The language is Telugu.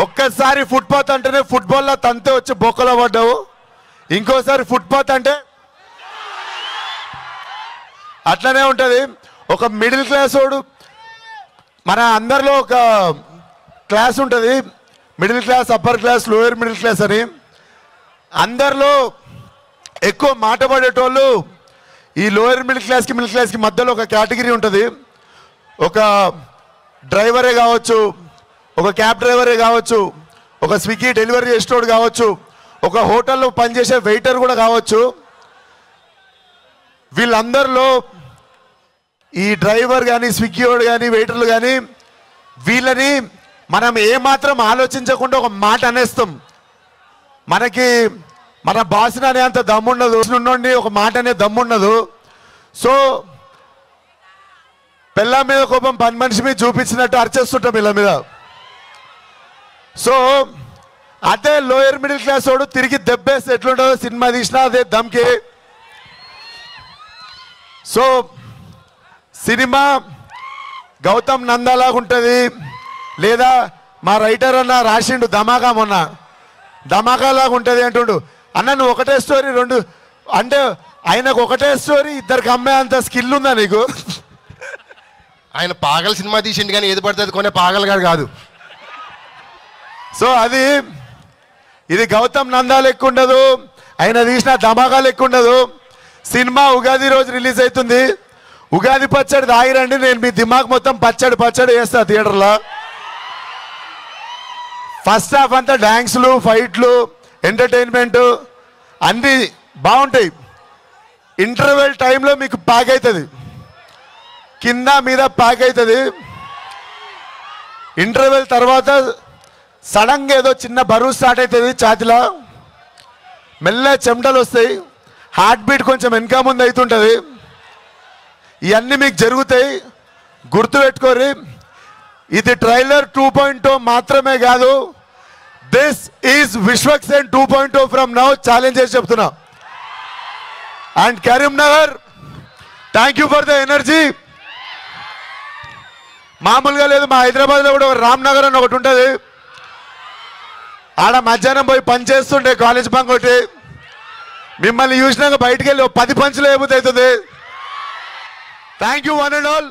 ఒక్కసారి ఫుట్పాత్ అంటేనే ఫుట్బాల్లో తంతే వచ్చి బొక్కలో పడ్డావు, ఇంకోసారి ఫుట్పాత్ అంటే అట్లనే ఉంటుంది. ఒక మిడిల్ క్లాస్ వాడు, మన అందరిలో ఒక క్లాస్ ఉంటుంది, middle class, upper class, lower middle class అని. అందరిలో ఎక్కువ మాట పడేటోళ్ళు ఈ లోయర్ మిడిల్ క్లాస్కి మధ్యలో ఒక కేటగిరీ ఉంటుంది. ఒక డ్రైవరే కావచ్చు, ఒక క్యాబ్ డ్రైవరే కావచ్చు, ఒక స్విగ్గీ డెలివరీ చేసేటోడు కావచ్చు, ఒక హోటల్లో పనిచేసే వెయిటర్ కూడా కావచ్చు. వీళ్ళందరిలో ఈ డ్రైవర్ కానీ, స్విగ్గీ వాడు కానీ, వెయిటర్లు కానీ, వీళ్ళని మనం ఏమాత్రం ఆలోచించకుండా ఒక మాట అనేస్తాం. మనకి మన బాస్ని అనే అంత దమ్ముండదు, నుండి ఒక మాట అనే దమ్ముండదు. సో పిల్ల మీద కోపం పని మనిషి మీద చూపించినట్టు అరిచేస్తుంటాం పిల్ల మీద. సో అదే లోయర్ మిడిల్ క్లాస్ వాడు తిరిగి దెబ్బేస్తే ఎట్లుంటుందో సినిమా తీసినా అదే దమ్కి. సో సినిమా గౌతమ్ నందాలాగా ఉంటుంది, లేదా మా రైటర్ అన్న రాసిండు ధమాకా, మొన్న ధమాకాలాగా ఉంటుంది అంటుండు. అన్న నువ్వు ఒకటే స్టోరీ రెండు అంటే ఆయనకు ఒకటే స్టోరీ ఇద్దరికి అమ్మే అంత స్కిల్ ఉందా నీకు? ఆయన పాగల సినిమా తీసిండు కానీ ఏది పడుతుంది కొనే పాగల్ గారు కాదు. సో ఇది గౌతమ్ నందాలు ఎక్కువ ఉండదు, ఆయన తీసిన ధమాకాలు ఎక్కువ ఉండదు. సినిమా ఉగాది రోజు రిలీజ్ అవుతుంది. ఉగాది పచ్చడి తాగిరండి, నేను మీ దిమాగ్ మొత్తం పచ్చడి వేస్తా థియేటర్లో. ఫస్ట్ హాఫ్ అంతా డ్యాన్స్లు, ఫైట్లు, ఎంటర్టైన్మెంట్ అన్నీ బాగుంటాయి. ఇంటర్వెల్ టైంలో మీకు ప్యాక్ అవుతుంది, కింద మీద ప్యాక్ అవుతుంది. ఇంటర్వెల్ తర్వాత సడన్గా ఏదో చిన్న బరువు స్టార్ట్ అవుతుంది ఛాతిలో, మెల్ల చెమటలు వస్తాయి, హార్ట్ బీట్ కొంచెం వెనక ముందు అవుతుంటుంది. ఇవన్నీ మీకు జరుగుతాయి, గుర్తుపెట్టుకోరి. ఇది ట్రైలర్ 2.0 మాత్రమే కాదు, this is Vishwaksen 2.0 from now challenge చేసి చెప్తున్నా. And Karimnagar, thank you for the energy. మామూలుగా లేదు, మా హైదరాబాద్లో కూడా రామ్నగర్ అని ఒకటి ఉంటుంది, ఆడ మధ్యాహ్నం పోయి పని చేస్తుండే కాలేజ్ బంక్ ఒకటి. మిమ్మల్ని చూసినాక బయటికి వెళ్ళి 10 పంచులు ఏమవుతుంది. Thank you one and all.